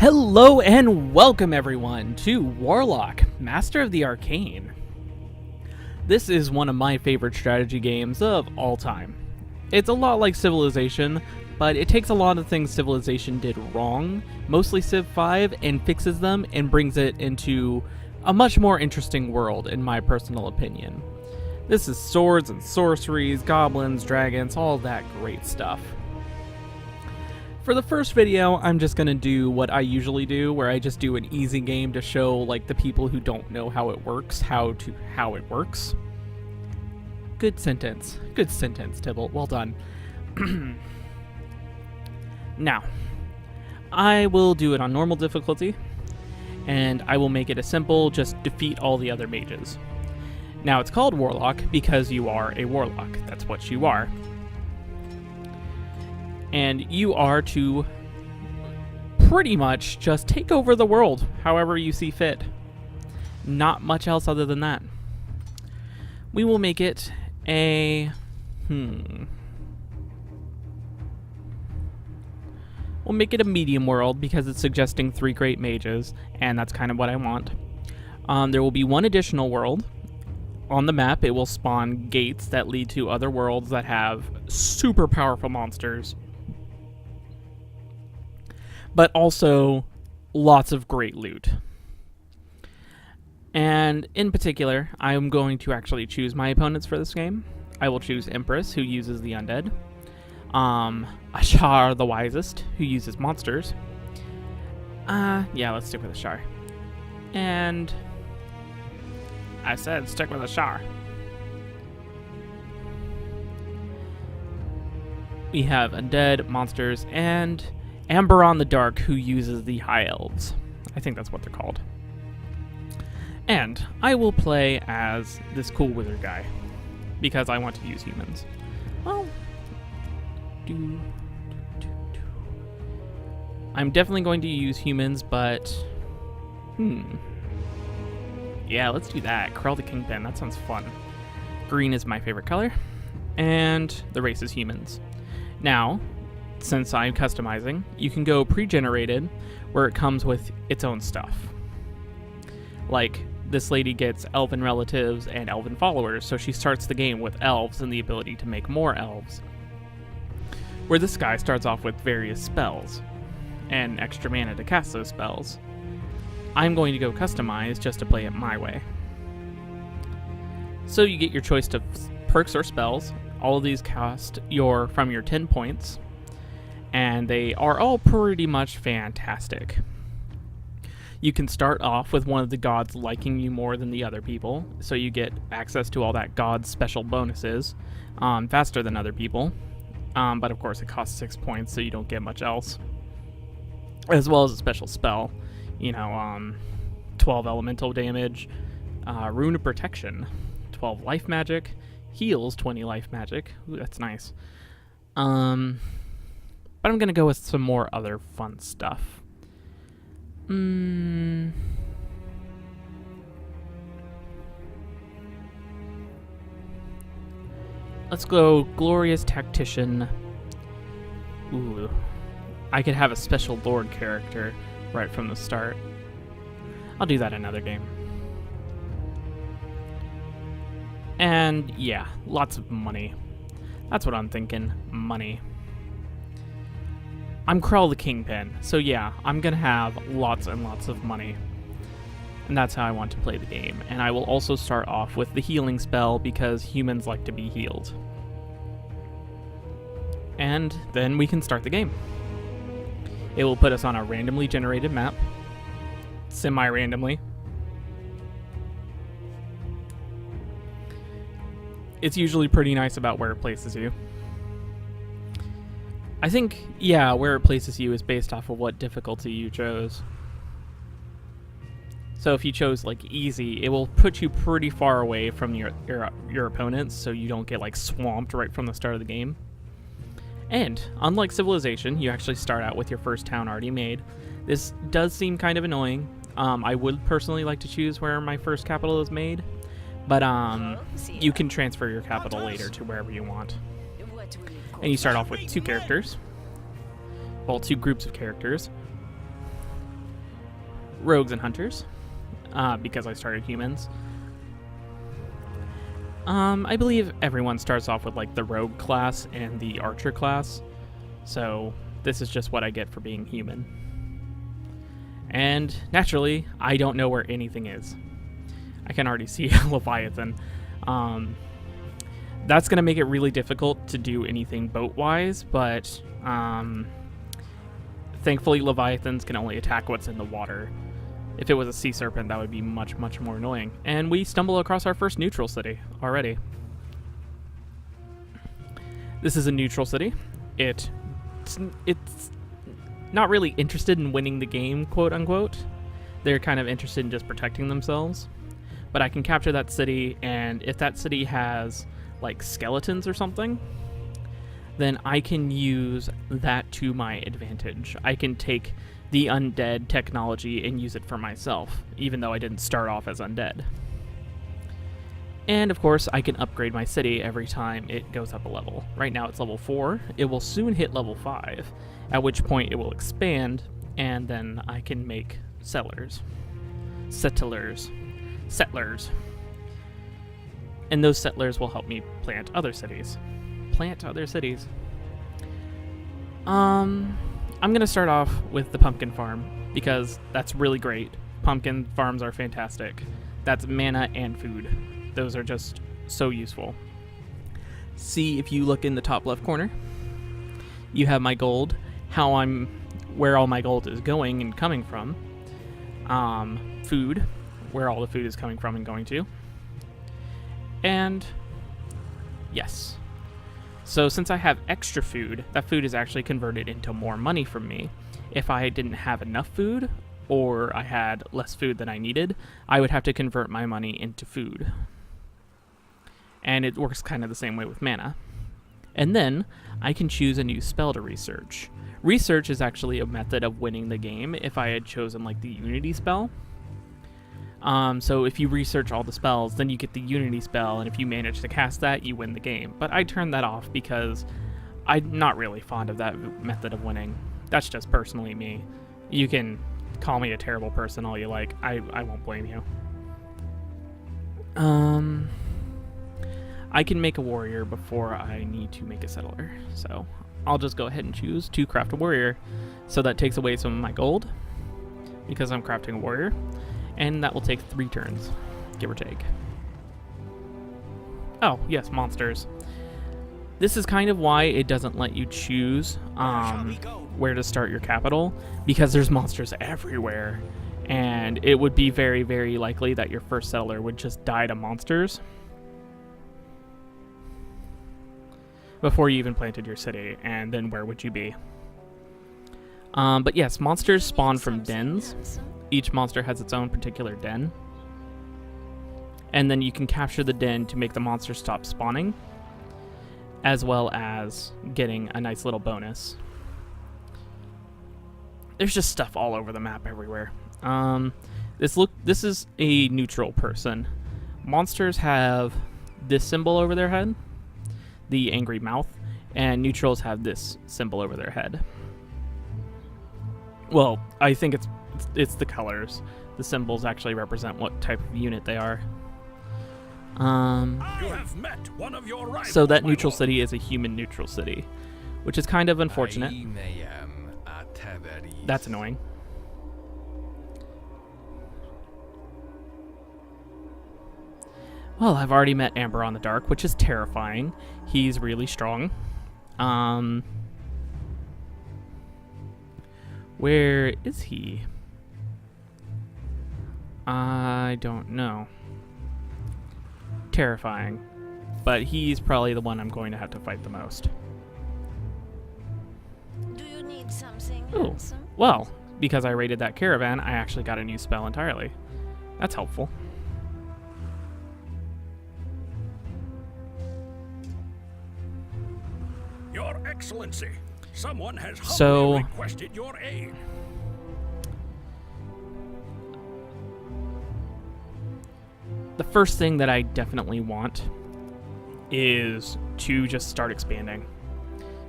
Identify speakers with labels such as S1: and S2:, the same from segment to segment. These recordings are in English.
S1: Hello and welcome everyone to Warlock, Master of the Arcane. This is one of my favorite strategy games of all time. It's a lot like Civilization, but it takes a lot of things Civilization did wrong, mostly Civ 5, and fixes them and brings it into a much more interesting world, in my personal opinion. This is swords and sorceries, goblins, dragons, all that great stuff. For the first video, I'm just going to do what I usually do, where I just do an easy game to show like the people who don't know how it works, how it works. Good sentence, Tybalt, well done. Now, I will do it on normal difficulty, and I will make it a simple, just defeat all the other mages. Now, it's called Warlock because you are a Warlock, that's what you are. And you are to pretty much just take over the world however you see fit. Not much else other than that. We will make it a... We'll make it a medium world because it's suggesting 3 great mages, and that's kind of what I want. There will be one additional world. On the map, it will spawn gates that lead to other worlds that have super powerful monsters, but also lots of great loot. And in particular, I'm going to actually choose my opponents for this game. I will choose Empress, who uses the undead. Ashar the Wisest, who uses monsters. Yeah, let's stick with Ashar. And I said stick with Ashar. We have undead, monsters, and Amberon the Dark, who uses the High Elves. I think that's what they're called. And I will play as this cool wizard guy, because I want to use humans. Well, I'm definitely going to use humans, but... Yeah, let's do that. Krell the Kingpin, that sounds fun. Green is my favorite color, and the race is humans. Now, since I'm customizing, you can go pre-generated, where it comes with its own stuff. Like, this lady gets elven relatives and elven followers, so she starts the game with elves and the ability to make more elves. Where this guy starts off with various spells, and extra mana to cast those spells. I'm going to go customize just to play it my way. So you get your choice of perks or spells. All of these cost from your 10 points. And they are all pretty much fantastic. You can start off with one of the gods liking you more than the other people, so you get access to all that god's special bonuses faster than other people. But of course it costs 6 points, so you don't get much else. As well as a special spell, 12 elemental damage, rune of protection, 12 life magic, heals 20 life magic. Ooh, that's nice. But I'm going to go with some more other fun stuff. Let's go Glorious Tactician. Ooh. I could have a special Lord character right from the start. I'll do that another game. And yeah, lots of money. That's what I'm thinking. Money. I'm Krell the Kingpin, so yeah, I'm gonna have lots and lots of money. And that's how I want to play the game. And I will also start off with the healing spell because humans like to be healed. And then we can start the game. It will put us on a randomly generated map. Semi-randomly. It's usually pretty nice about where it places you. I think, yeah, where it places you is based off of what difficulty you chose. So if you chose, like, easy, it will put you pretty far away from your opponents, so you don't get, like, swamped right from the start of the game. And, unlike Civilization, you actually start out with your first town already made. This does seem kind of annoying. I would personally like to choose where my first capital is made, but you can transfer your capital later to wherever you want. And you start off with 2 characters. Well, 2 groups of characters. rogues and hunters, because I started humans. I believe everyone starts off with like the rogue class and the archer class, so this is just what I get for being human. And naturally, I don't know where anything is. I can already see Leviathan. That's going to make it really difficult to do anything boat-wise, but thankfully Leviathans can only attack what's in the water. If it was a sea serpent, that would be much, much more annoying. And we stumble across our first neutral city already. This is a neutral city. It's not really interested in winning the game, quote-unquote. They're kind of interested in just protecting themselves. But I can capture that city, and if that city has, like, skeletons or something, then I can use that to my advantage. I can take the undead technology and use it for myself, even though I didn't start off as undead. And, of course, I can upgrade my city every time it goes up a level. Right now it's level 4. It will soon hit level 5, at which point it will expand, and then I can make settlers. And those settlers will help me plant other cities. I'm going to start off with the pumpkin farm, because that's really great. Pumpkin farms are fantastic. That's mana and food. Those are just so useful. See, if you look in the top left corner, you have my gold, where all my gold is going and coming from. Food, where all the food is coming from and going to. And yes. So since I have extra food, that food is actually converted into more money from me. If I didn't have enough food, or I had less food than I needed, I would have to convert my money into food. And it works kind of the same way with mana. And then I can choose a new spell to research. Research is actually a method of winning the game if I had chosen like the Unity spell. So if you research all the spells, then you get the Unity spell, and if you manage to cast that, you win the game. But I turned that off because I'm not really fond of that method of winning. That's just personally me. You can call me a terrible person all you like. I won't blame you. I can make a warrior before I need to make a settler. So I'll just go ahead and choose to craft a warrior. So that takes away some of my gold, because I'm crafting a warrior. And that will take 3 turns, give or take. Oh, yes, monsters. This is kind of why it doesn't let you choose where to start your capital, because there's monsters everywhere. And it would be very, very likely that your first settler would just die to monsters before you even planted your city, and then where would you be? But yes, monsters spawn from dens. Each monster has its own particular den. And then you can capture the den to make the monster stop spawning, as well as getting a nice little bonus. There's just stuff all over the map everywhere. This is a neutral person. Monsters have this symbol over their head, the angry mouth, and neutrals have this symbol over their head. Well, I think it's the colors. The symbols actually represent what type of unit they are.
S2: You have met one of your rivals,
S1: so that neutral city is a human neutral city, which is kind of unfortunate. That's annoying. Well, I've already met Amber on the Dark, which is terrifying. He's really strong. Where is he? I don't know. Terrifying. But he's probably the one I'm going to have to fight the most.
S3: Do you need something?
S1: Ooh. Well, because I raided that caravan, I actually got a new spell entirely. That's helpful.
S2: Your Excellency, someone has
S1: So
S2: requested your aid.
S1: the first thing that I definitely want is to just start expanding.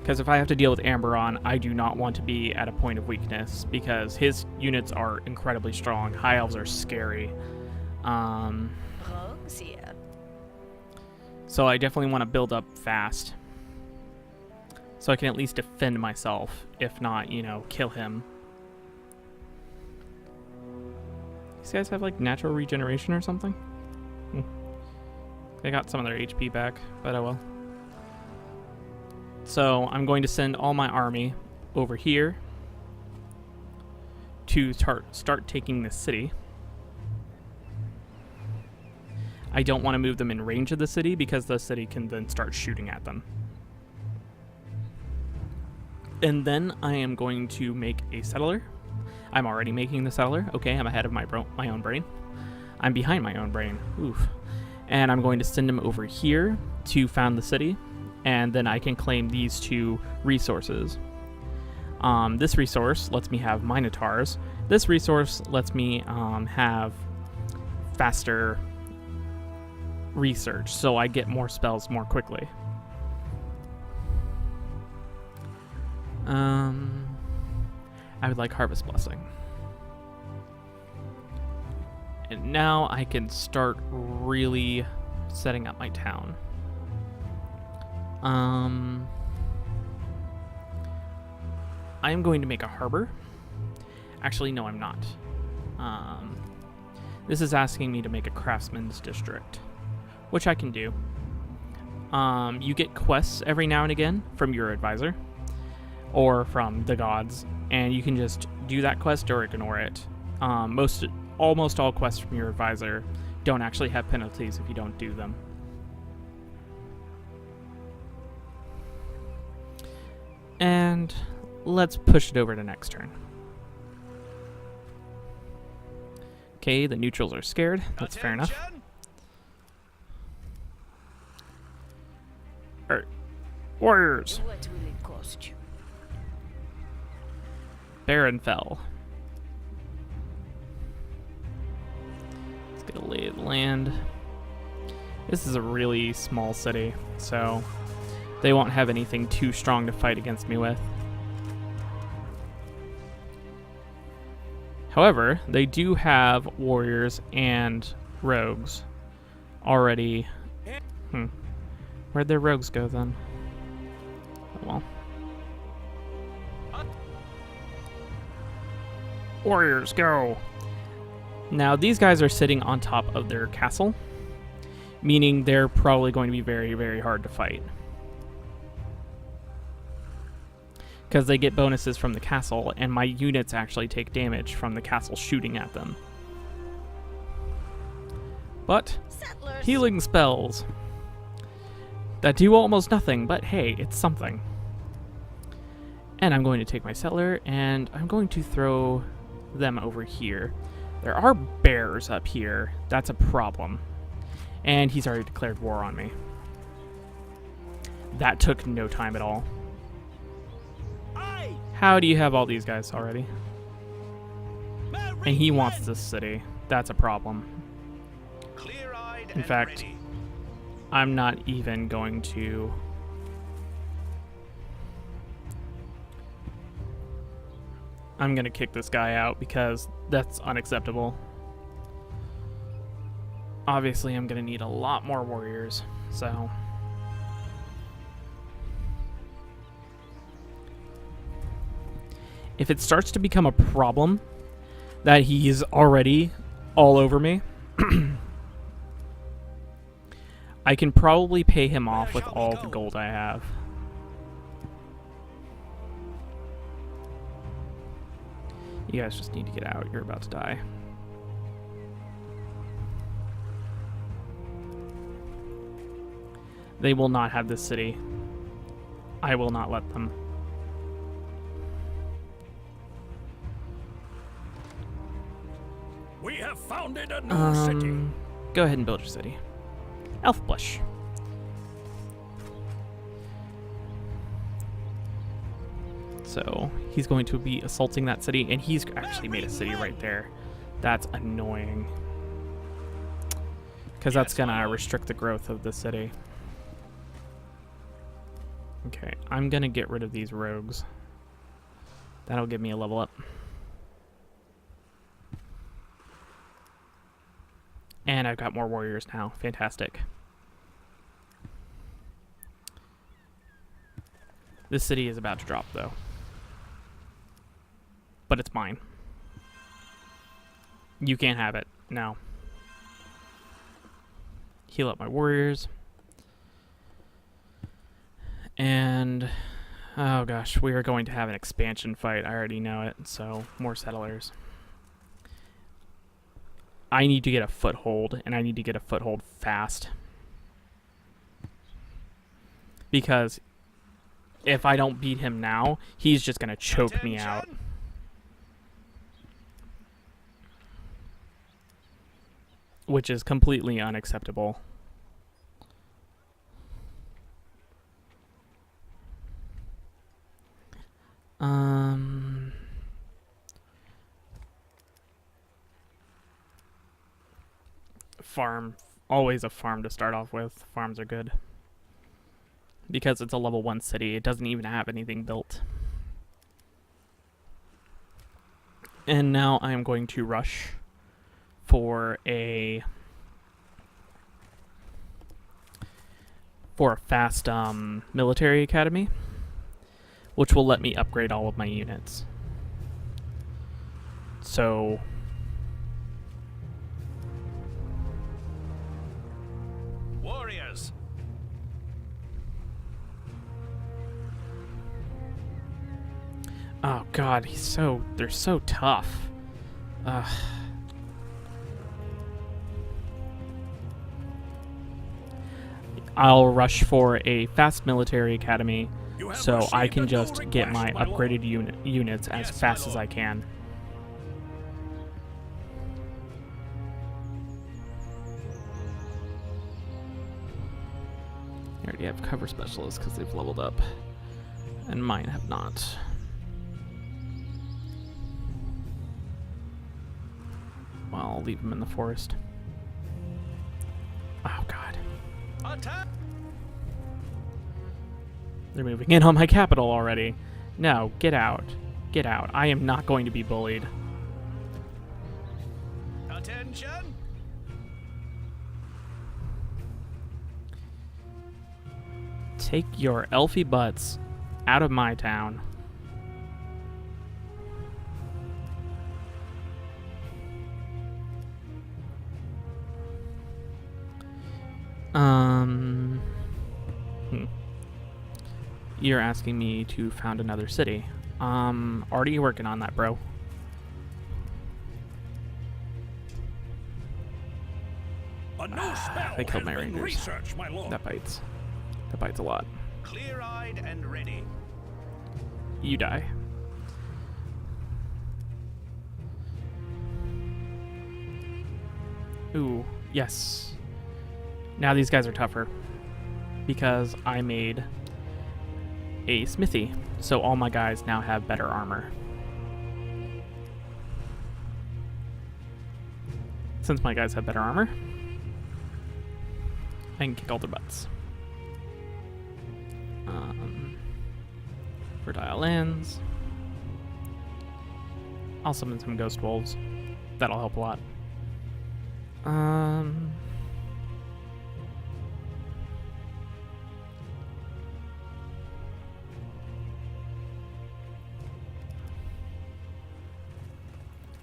S1: Because if I have to deal with Amberon, I do not want to be at a point of weakness, because his units are incredibly strong. High Elves are scary.
S3: Rogues here.
S1: So I definitely want to build up fast, so I can at least defend myself, if not, you know, kill him. These guys have, like, natural regeneration or something? They got some of their HP back, but oh well. So I'm going to send all my army over here to start taking this city. I don't want to move them in range of the city, because the city can then start shooting at them. And then I am going to make a settler. I'm already making the settler. Okay, I'm ahead of my own brain. I'm behind my own brain. Oof. And I'm going to send him over here to found the city, and then I can claim these 2 resources. This resource lets me have Minotaurs. This resource lets me have faster research, so I get more spells more quickly. I would like Harvest Blessing. And now I can start really setting up my town. I am going to make a harbor. Actually, no, I'm not. This is asking me to make a craftsman's district, which I can do. You get quests every now and again from your advisor or from the gods, and you can just do that quest or ignore it. Almost all quests from your advisor don't actually have penalties if you don't do them. And let's push it over to next turn. Okay, the neutrals are scared. That's fair enough. Alright. Warriors.
S3: What will it cost you?
S1: Baron fell. Let's get a lay of the land. This is a really small city, so they won't have anything too strong to fight against me with. However, they do have warriors and rogues already. Where'd their rogues go then? Oh well. Warriors, go! Now, these guys are sitting on top of their castle, meaning they're probably going to be very, very hard to fight. Because they get bonuses from the castle, and my units actually take damage from the castle shooting at them. But,
S3: Settlers.
S1: healing spells that do almost nothing, but hey, it's something. And I'm going to take my settler, and I'm going to throw them over here. There are bears up here. That's a problem. And he's already declared war on me. That took no time at all. How do you have all these guys already? And he wants this city. That's a problem. In fact, I'm not even going to... I'm going to kick this guy out because that's unacceptable. Obviously, I'm going to need a lot more warriors, so... If it starts to become a problem that he's already all over me, I can probably pay him off with all the gold I have. You guys just need to get out. You're about to die. They will not have this city. I will not let them.
S2: We have founded a new city.
S1: Go ahead and build your city. Elfblush. So he's going to be assaulting that city, and he's actually made a city right there. That's annoying. Because that's going to restrict the growth of the city. Okay, I'm gonna get rid of these rogues. That'll give me a level up. And I've got more warriors now. Fantastic. This city is about to drop, though. But it's mine. You can't have it. No. Heal up my warriors. And... oh gosh, we are going to have an expansion fight. I already know it. So, more settlers. I need to get a foothold, and I need to get a foothold fast. Because if I don't beat him now, he's just going to choke me out. Which is completely unacceptable. Farm. Always a farm to start off with. Farms are good. Because it's a level 1 city, it doesn't even have anything built. And now I am going to rush for a fast military academy, which will let me upgrade all of my units. So
S2: Warriors.
S1: oh god, they're so tough. I'll rush for a fast military academy so I can just get my upgraded units as fast as I can. I already have cover specialists because they've leveled up, and mine have not. Well, I'll leave them in the forest. Oh god.
S2: Attack!
S1: They're moving in on my capital already. No, get out. Get out. I am not going to be bullied.
S2: Attention!
S1: Take your elfy butts out of my town. You're asking me to found another city. Already working on that, bro.
S2: A new spell
S1: They killed
S2: has
S1: my
S2: been
S1: rangers.
S2: researched, my lord.
S1: That bites. That bites a lot.
S2: Clear-eyed and ready.
S1: You die. Ooh, yes. Now these guys are tougher. Because I made a smithy. So all my guys now have better armor. Since my guys have better armor, I can kick all their butts. Fertile lands. I'll summon some ghost wolves. That'll help a lot.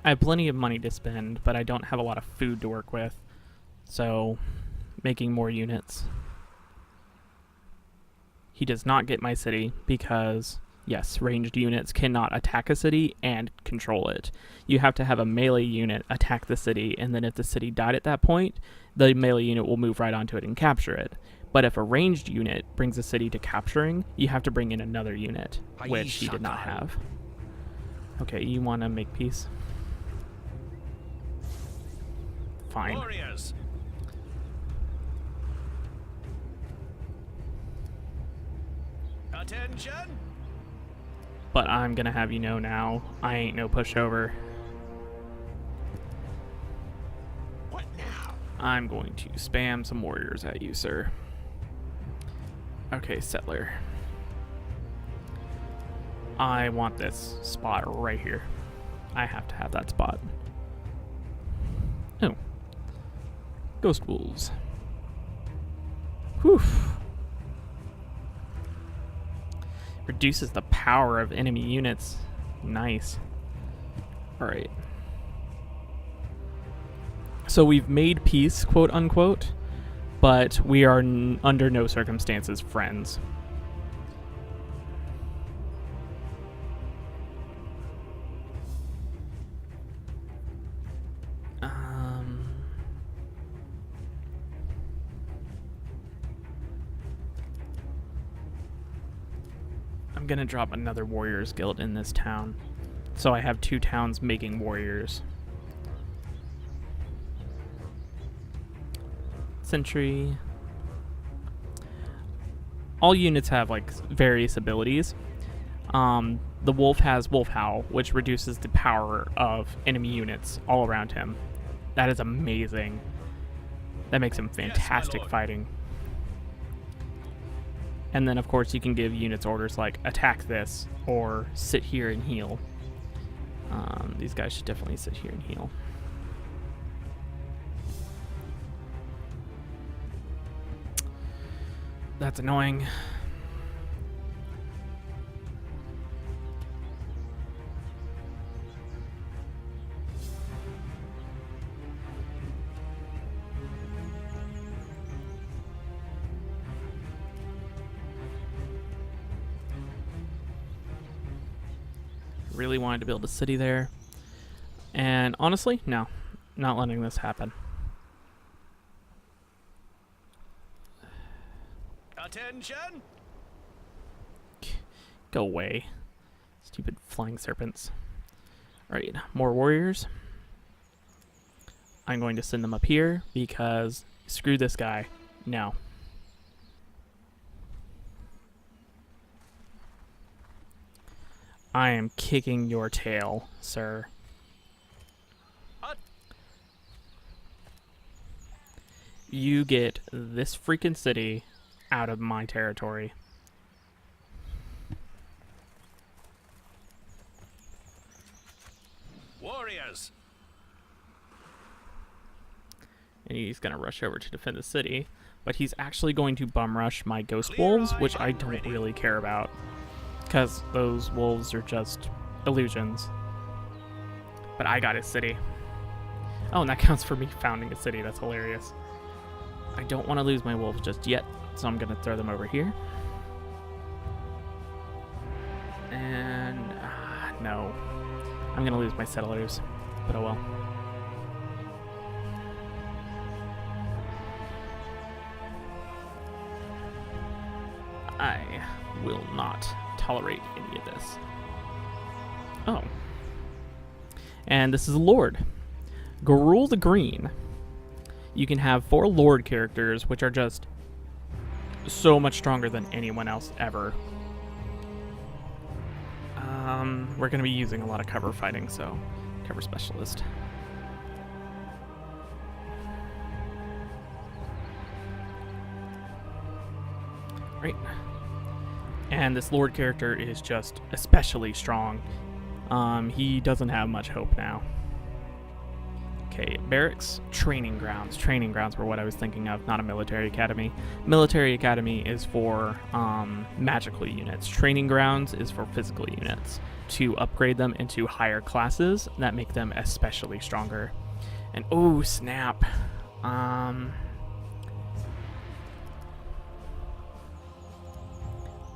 S1: I have plenty of money to spend, but I don't have a lot of food to work with. So, making more units. He does not get my city because, yes, ranged units cannot attack a city and control it. You have to have a melee unit attack the city, and then if the city died at that point, the melee unit will move right onto it and capture it. But if a ranged unit brings a city to capturing, you have to bring in another unit, which he did not have. Okay, you want to make peace? Fine.
S2: Warriors. Attention!
S1: But I'm gonna have you know now, I ain't no pushover.
S2: What now?
S1: I'm going to spam some warriors at you, sir. Okay, settler. I want this spot right here. I have to have that spot. Oh. Ghost wolves. Whew. Reduces the power of enemy units. Nice. Alright. So we've made peace, quote unquote, but we are under no circumstances friends. I'm gonna drop another warriors guild in this town, so I have 2 towns making warriors. Sentry. All units have like various abilities. The wolf has Wolf Howl, which reduces the power of enemy units all around him. That is amazing. That makes him fantastic fighting. And then, of course, you can give units orders like attack this or sit here and heal. These guys should definitely sit here and heal. That's annoying. Really wanted to build a city there. And honestly, no. Not letting this happen.
S2: Attention!
S1: Go away. Stupid flying serpents. Alright, more warriors. I'm going to send them up here because screw this guy. No. I am kicking your tail, sir. You get this freaking city out of my territory.
S2: Warriors!
S1: And he's going to rush over to defend the city, but he's actually going to bum rush my ghost wolves, which I don't really care about, because those wolves are just illusions. But I got his city. Oh, and that counts for me founding a city. That's hilarious. I don't want to lose my wolves just yet, so I'm going to throw them over here. And, no. I'm going to lose my settlers, but oh well. I will not tolerate any of this. Oh. And this is Lord. Garul the Green. You can have 4 Lord characters, which are just so much stronger than anyone else ever. We're going to be using a lot of cover fighting, so cover specialist. Right. And this Lord character is just especially strong. He doesn't have much hope now. Okay, barracks, training grounds. Training grounds were what I was thinking of, not a military academy. Military academy is for magical units. Training grounds is for physical units to upgrade them into higher classes that make them especially stronger. And oh snap. I'm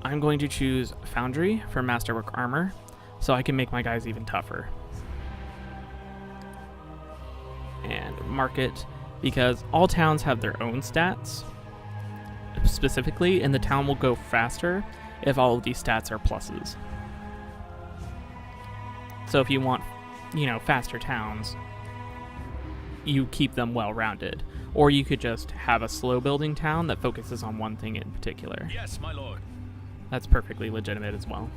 S1: going to choose Foundry for Masterwork Armor so I can make my guys even tougher. And Market, because all towns have their own stats specifically, and the town will go faster if all of these stats are pluses. So if you want, faster towns, you keep them well-rounded. Or you could just have a slow-building town that focuses on one thing in particular.
S2: Yes, my lord.
S1: That's perfectly legitimate as well.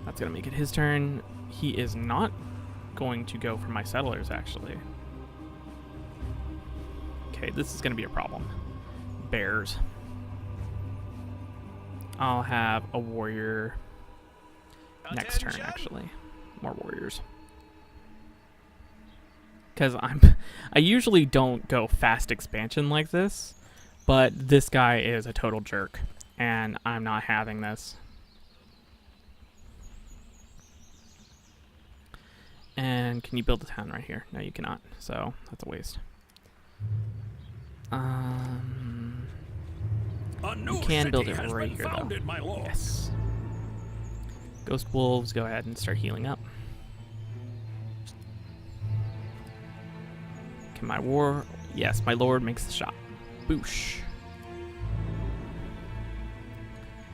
S1: That's going to make it his turn. He is not going to go for my settlers, actually. Okay, this is going to be a problem. Bears. I'll have a warrior next turn,
S2: Attention.
S1: actually. More warriors. Because I usually don't go fast expansion like this, but this guy is a total jerk, and I'm not having this. And can you build a town right here? No, you cannot. So that's a waste. You can build it right here, though. Yes. Ghost wolves, go ahead and start healing up. Can my war... Yes, my lord makes the shot. Boosh.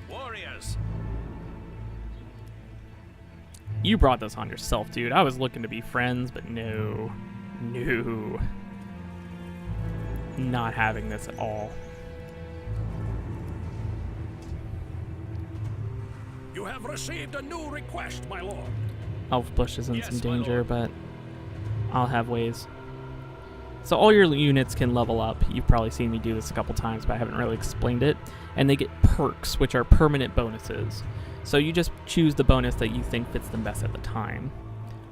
S2: Warriors.
S1: You brought this on yourself, dude. I was looking to be friends, but no. No. Not having this at all.
S4: You have received a new request, my lord.
S1: Elf Bush is in
S2: Yes,
S1: some
S2: my
S1: danger,
S2: lord.
S1: but I'll have ways. So all your units can level up. You've probably seen me do this a couple times, but I haven't really explained it. And they get perks, which are permanent bonuses. So you just choose the bonus that you think fits them best at the time.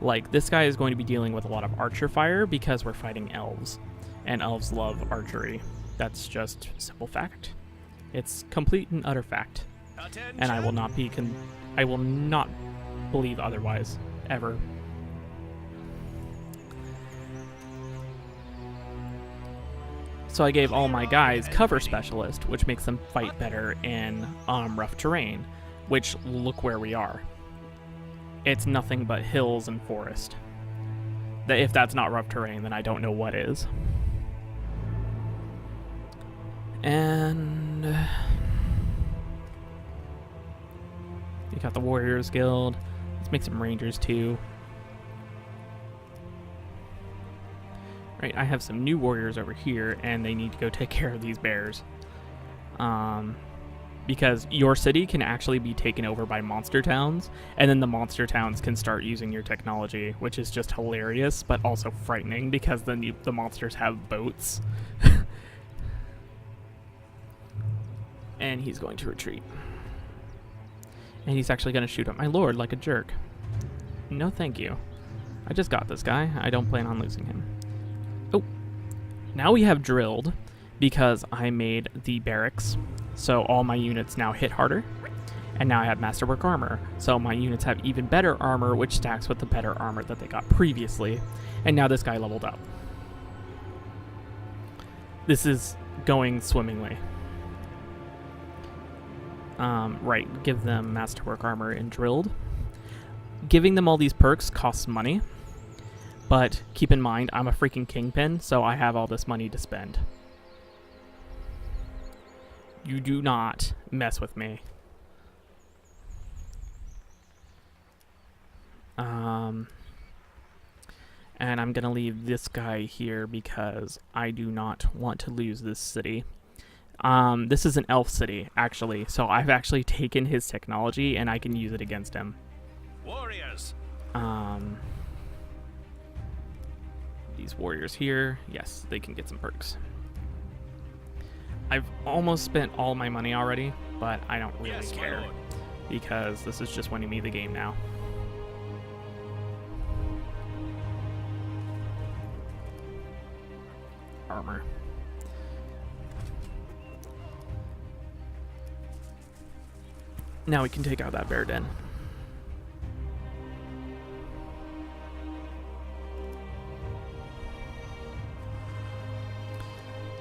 S1: Like, this guy is going to be dealing with a lot of archer fire because we're fighting elves. And elves love archery. That's just simple fact. It's complete and utter fact.
S2: Attention.
S1: And I will not be I will not believe otherwise, ever. So I gave all my guys cover specialist, which makes them fight better in rough terrain, which look where we are. It's nothing but hills and forest. If that's not rough terrain, then I don't know what is. And you got the Warriors Guild. Let's make some Rangers too. Right, I have some new warriors over here, and they need to go take care of these bears. Because your city can actually be taken over by monster towns, and then the monster towns can start using your technology, which is just hilarious, but also frightening because then the monsters have boats. And he's going to retreat. And he's actually going to shoot at my lord like a jerk. No thank you. I just got this guy. I don't plan on losing him. Oh, now we have drilled because I made the barracks, so all my units now hit harder, and now I have masterwork armor, so my units have even better armor, which stacks with the better armor that they got previously, and now this guy leveled up. This is going swimmingly. Right, give them masterwork armor and drilled. Giving them all these perks costs money. But keep in mind, I'm a freaking kingpin, so I have all this money to spend. You do not mess with me. And I'm going to leave this guy here because I do not want to lose this city. This is an elf city, actually, so I've actually taken his technology and I can use it against him.
S2: Warriors.
S1: These warriors here, yes, they can get some perks. I've almost spent all my money already, but I don't really
S2: Yes, my
S1: care
S2: lord.
S1: because this is just winning me the game now. Armor. Now we can take out that bear den.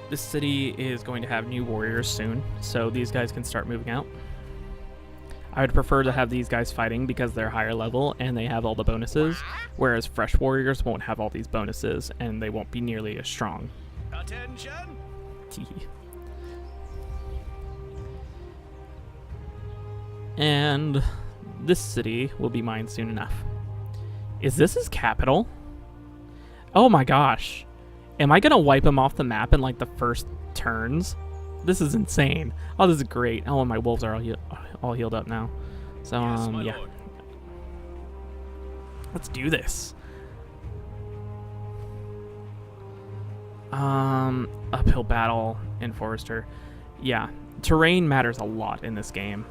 S1: This city is going to have new warriors soon, so these guys can start moving out. I would prefer to have these guys fighting because they're higher level and they have all the bonuses, whereas fresh warriors won't have all these bonuses and they won't be nearly as strong.
S2: Attention.
S1: And this city will be mine soon enough. Is this his capital? Oh my gosh. Am I gonna wipe him off the map in like the first turns? This is insane. Oh, this is great. Oh, and my wolves are all healed up now. So,
S2: Yes, my
S1: yeah.
S2: lord.
S1: Let's do this. Uphill battle in Forester. Yeah. terrain matters a lot in this game.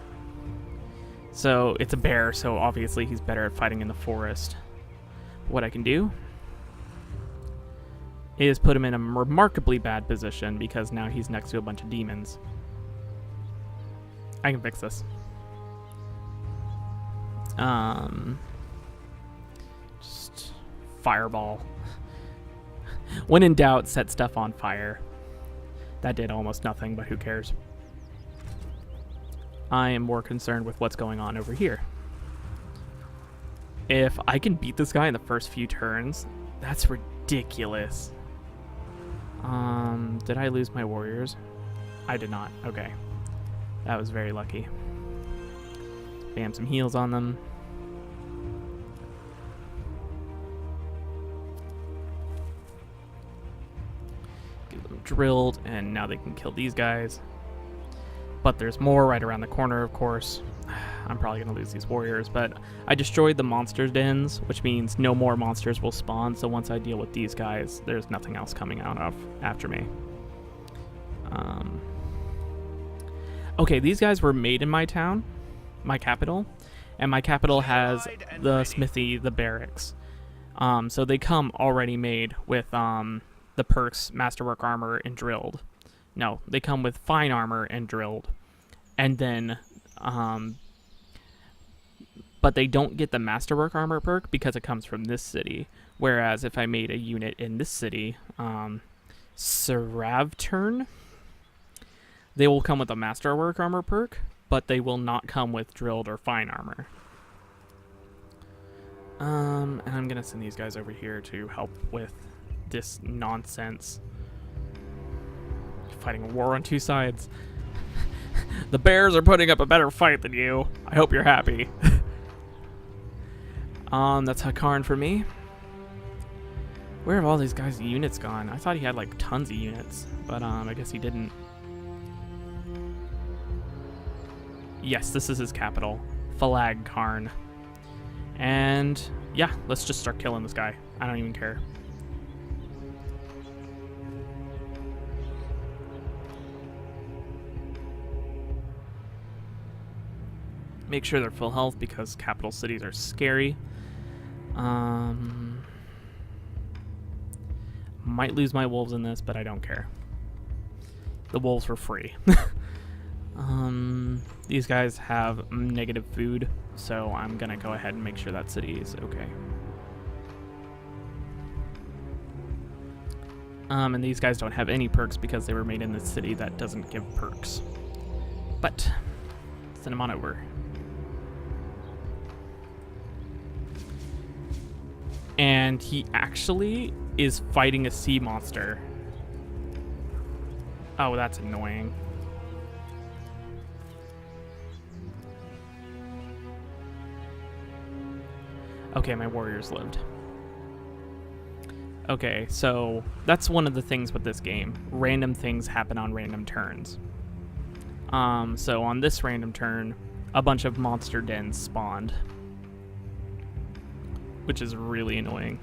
S1: So it's a bear, so obviously he's better at fighting in the forest. What I can do is put him in a remarkably bad position because now he's next to a bunch of demons. I can fix this. Just fireball. When in doubt, set stuff on fire. That did almost nothing, but who cares? I am more concerned with what's going on over here. If I can beat this guy in the first few turns, that's ridiculous. Did I lose my warriors? I did not. Okay. That was very lucky. Bam, some heals on them. Get them drilled, and now they can kill these guys. But there's more right around the corner, of course. I'm probably going to lose these warriors, but I destroyed the monster dens, which means no more monsters will spawn, so once I deal with these guys, there's nothing else coming out of after me. Okay, these guys were made in my town, my capital, and my capital has the smithy, the barracks. So they come already made with the perks, Masterwork Armor, and Drilled. No, they come with Fine Armor and Drilled. And then, but they don't get the Masterwork Armor perk because it comes from this city. Whereas if I made a unit in this city, Saravturn, they will come with a Masterwork Armor perk, but they will not come with Drilled or Fine Armor. And I'm going to send these guys over here to help with this nonsense. Fighting a war on two sides. The bears are putting up a better fight than you. I hope you're happy. That's Hakarn for me. Where have all these guys' units gone? I thought he had like tons of units, but I guess he didn't. Yes, this is his capital, Falagkarn. And yeah, let's just start killing this guy. I don't even care. Make sure they're full health because capital cities are scary. Might lose my wolves in this, but I don't care. The wolves were free. These guys have negative food, so I'm gonna go ahead and make sure that city is okay. And these guys don't have any perks because they were made in this city that doesn't give perks. But send them on over. And he actually is fighting a sea monster. Oh, that's annoying. Okay, my warriors lived. Okay, so that's one of the things with this game. Random things happen on random turns. So on this random turn, a bunch of monster dens spawned, which is really annoying.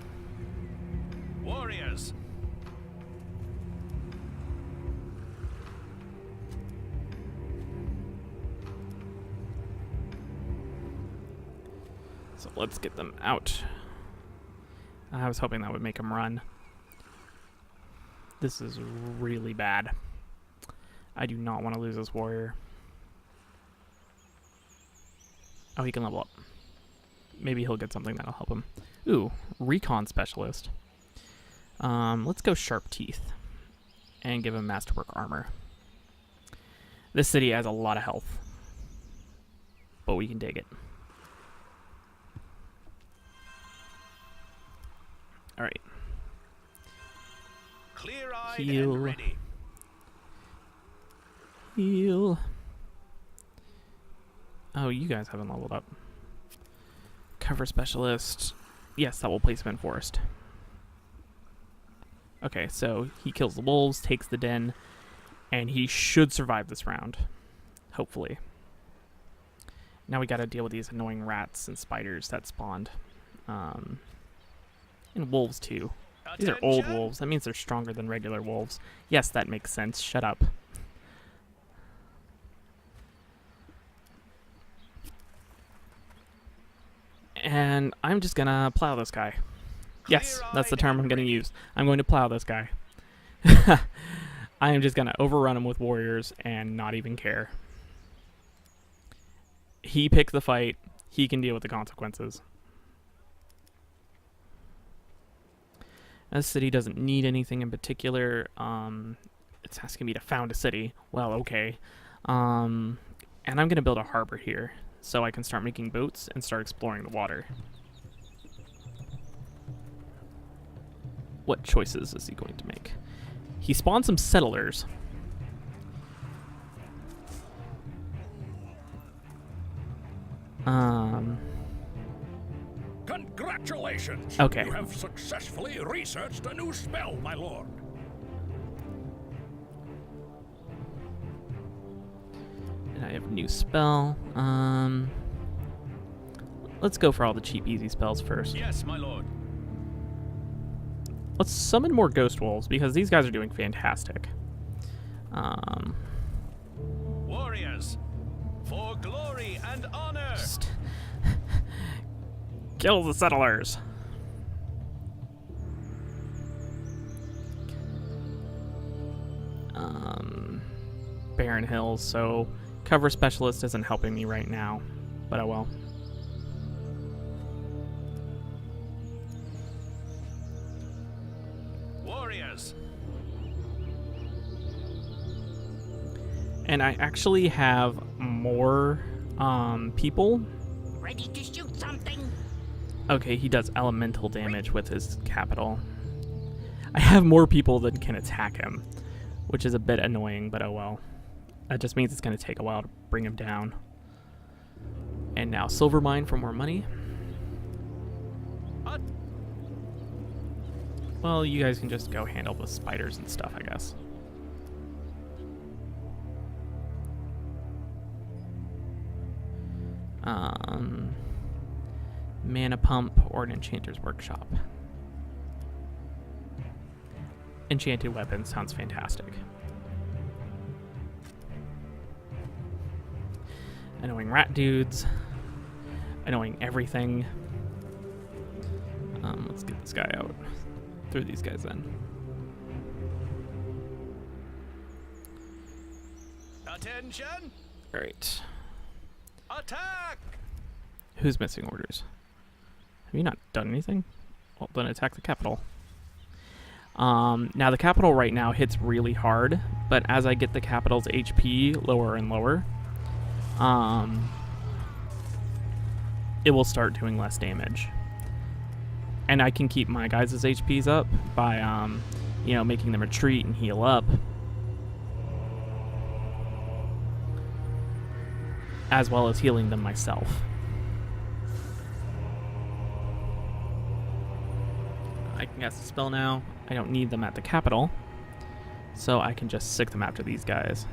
S2: Warriors.
S1: So let's get them out. I was hoping that would make them run. This is really bad. I do not want to lose this warrior. Oh, he can level up. Maybe he'll get something that'll help him. Ooh, recon specialist. Let's go sharp teeth and give him masterwork armor. This city has a lot of health, but we can dig it. All right.
S2: Clear-eyed
S1: Heal.
S2: and ready.
S1: Heal. Oh, you guys haven't leveled up. Cover specialist. Yes, that will place him in forest. Okay, so he kills the wolves, takes the den, and he should survive this round. Hopefully. Now we gotta deal with these annoying rats and spiders that spawned. And wolves too. These are old
S2: Attention.
S1: wolves. That means they're stronger than regular wolves. Yes, that makes sense. Shut up. And I'm just gonna plow this guy. Yes, that's the term I'm gonna use. I'm going to plow this guy. I am just gonna overrun him with warriors and not even care. He picked the fight. He can deal with the consequences. This city doesn't need anything in particular. It's asking me to found a city. Well, okay. And I'm gonna build a harbor here so I can start making boats and start exploring the water. What choices is he going to make? He spawned some settlers.
S4: Congratulations!
S1: Okay.
S4: You have successfully researched a new spell, my lord.
S1: And I have a new spell. Let's go for all the cheap, easy spells first.
S2: Yes, my lord.
S1: Let's summon more ghost wolves because these guys are doing fantastic.
S2: Warriors, for glory and honor.
S1: Just kill the settlers. Barren Hills, so cover specialist isn't helping me right now, but oh well.
S2: Warriors.
S1: And I actually have more people.
S3: Ready to shoot something?
S1: Okay, he does elemental damage with his capital. I have more people than can attack him, which is a bit annoying, but oh well. That just means it's going to take a while to bring him down. And now silver mine for more money. Well, you guys can just go handle the spiders and stuff, I guess. Mana pump or an enchanter's workshop. Enchanted weapon sounds fantastic. Annoying rat dudes. Annoying everything. Let's get this guy out. Throw these guys in.
S2: Attention!
S1: Alright.
S2: Attack!
S1: Who's missing orders? Have you not done anything? Well, then attack the capital. Now the capital right now hits really hard, but as I get the capital's HP lower and lower, it will start doing less damage. And I can keep my guys' HPs up by, you know, making them retreat and heal up. As well as healing them myself. I can cast a spell now. I don't need them at the capital, so I can just sick them after these guys.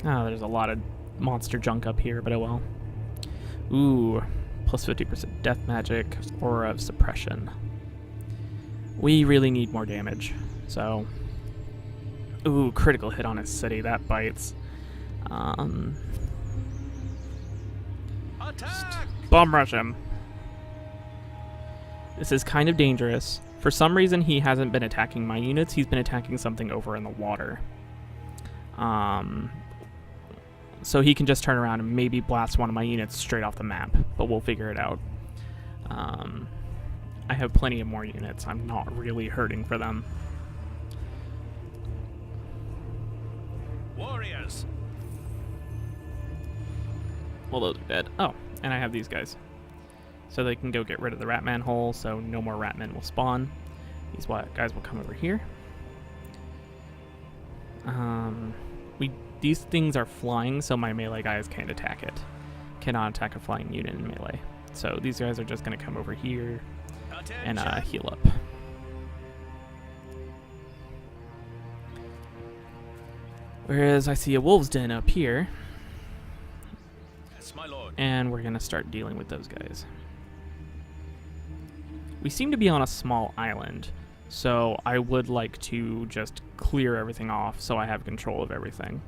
S1: Ah, there's a lot of monster junk up here, but oh well. Ooh, plus 50% death magic, aura of suppression. We really need more damage, so... Ooh, critical hit on his city, that bites.
S2: Attack!
S1: Bomb rush him. This is kind of dangerous. For some reason, he hasn't been attacking my units. He's been attacking something over in the water. So he can just turn around and maybe blast one of my units straight off the map, but we'll figure it out. I have plenty of more units. I'm not really hurting for them.
S2: Warriors.
S1: Well, those are dead. Oh, and I have these guys. So they can go get rid of the Ratman hole, so no more Ratmen will spawn. These guys will come over here. These things are flying, so my melee guys can't attack it. Cannot attack a flying unit in melee. So these guys are just going to come over here and heal up. Whereas I see a wolf's den up here.
S2: Yes, my lord.
S1: And we're going to start dealing with those guys. We seem to be on a small island, so I would like to just clear everything off so I have control of everything.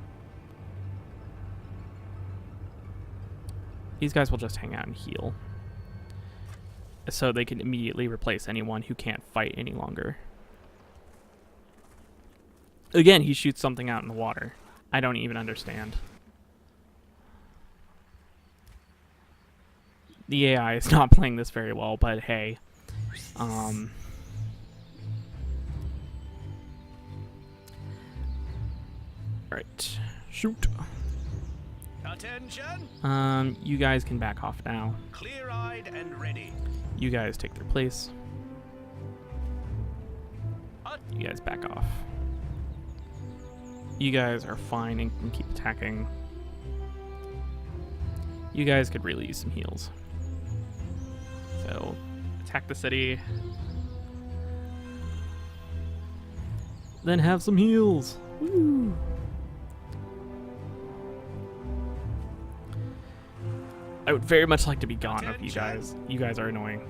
S1: These guys will just hang out and heal, so they can immediately replace anyone who can't fight any longer. Again, he shoots something out in the water. I don't even understand. The AI is not playing this very well, but hey. Alright. Shoot.
S2: Attention.
S1: You guys can back off now.
S2: Clear-eyed and ready.
S1: You guys take their place. You guys back off. You guys are fine and can keep attacking. You guys could really use some heals. So, attack the city. Then have some heals. Woo! I would very much like to be gone of you guys. You guys are annoying.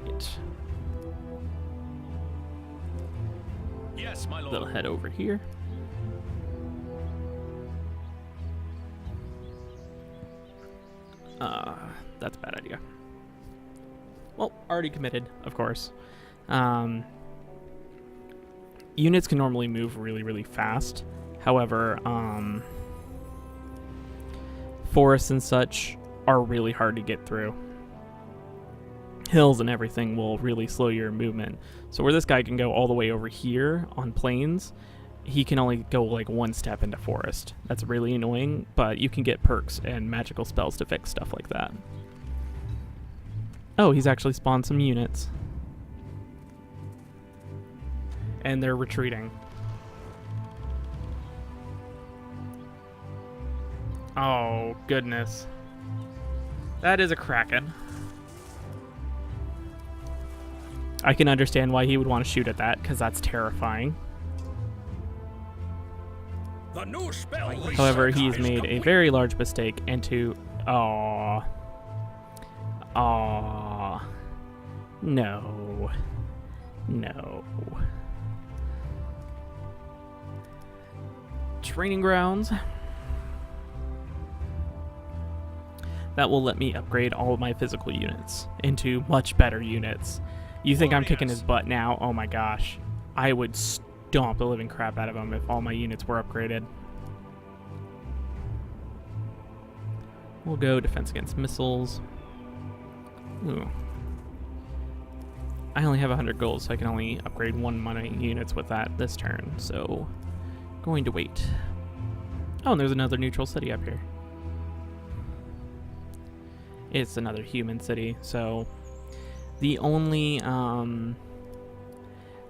S1: Right.
S2: Yes, my lord.
S1: They'll head over here. That's a bad idea. Well, already committed, of course. Units can normally move really, really fast. However, forests and such are really hard to get through. Hills and everything will really slow your movement. So where this guy can go all the way over here on plains, he can only go like one step into forest. That's really annoying, but you can get perks and magical spells to fix stuff like that. Oh, he's actually spawned some units. And they're retreating. Oh, goodness. That is a Kraken. I can understand why he would want to shoot at that, because that's terrifying.
S4: The new spell.
S1: However,
S4: research
S1: he's
S4: is
S1: made a
S4: complete.
S1: very large mistake into... Aww. Aww. No. No. Training grounds. That will let me upgrade all of my physical units into much better units. You think I'm kicking his butt now? Oh my gosh. I would stomp the living crap out of him if all my units were upgraded. We'll go defense against missiles. Ooh. I only have 100 gold, so I can only upgrade one of my units with that this turn, so going to wait. Oh, and there's another neutral city up here. It's another human city, so the only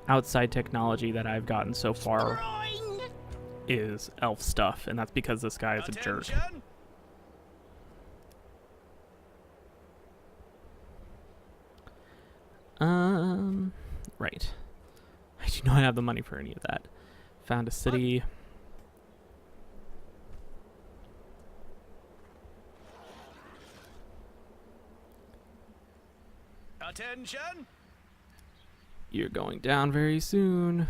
S1: outside technology that I've gotten so far is elf stuff, and that's because this guy is a jerk.
S2: Attention.
S1: Right. I do not have the money for any of that. Found a city.
S2: Attention.
S1: You're going down very soon.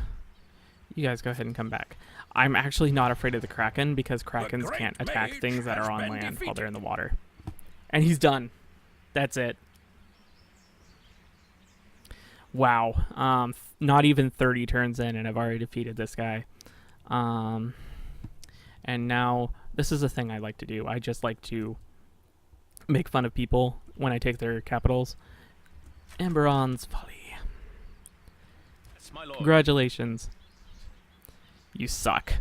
S1: You guys go ahead and come back. I'm actually not afraid of the Kraken because Krakens
S4: great
S1: can't attack
S4: mage
S1: things that
S4: has
S1: are on
S4: been
S1: land while they're in
S4: defeated.
S1: the water. And he's done. That's it. Wow. Not even 30 turns in and I've already defeated this guy. And now, this is a thing I like to do. I just like to make fun of people when I take their capitals. Emberon's Folly.
S2: Yes, my lord.
S1: Congratulations. You suck.